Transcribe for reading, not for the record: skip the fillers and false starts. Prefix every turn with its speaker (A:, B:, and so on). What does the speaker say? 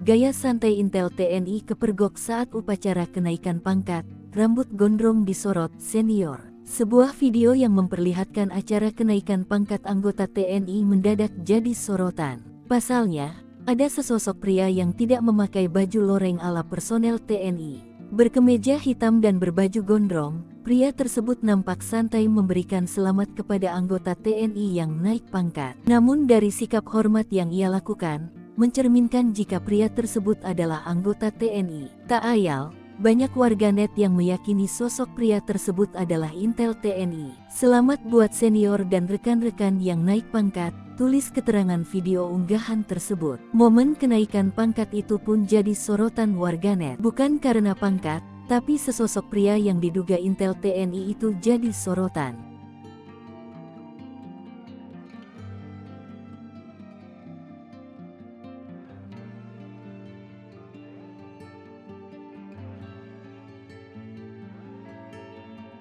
A: Gaya santai Intel TNI kepergok saat upacara kenaikan pangkat, rambut gondrong disorot senior. Sebuah video yang memperlihatkan acara kenaikan pangkat anggota TNI mendadak jadi sorotan. Pasalnya, ada sesosok pria yang tidak memakai baju loreng ala personel TNI. Berkemeja hitam dan berbaju gondrong, pria tersebut nampak santai memberikan selamat kepada anggota TNI yang naik pangkat. Namun dari sikap hormat yang ia lakukan, mencerminkan jika pria tersebut adalah anggota TNI. Tak ayal, banyak warganet yang meyakini sosok pria tersebut adalah Intel TNI. Selamat buat senior dan rekan-rekan yang naik pangkat, tulis keterangan video unggahan tersebut. Momen kenaikan pangkat itu pun jadi sorotan warganet. Bukan karena pangkat, tapi sesosok pria yang diduga Intel TNI itu jadi sorotan.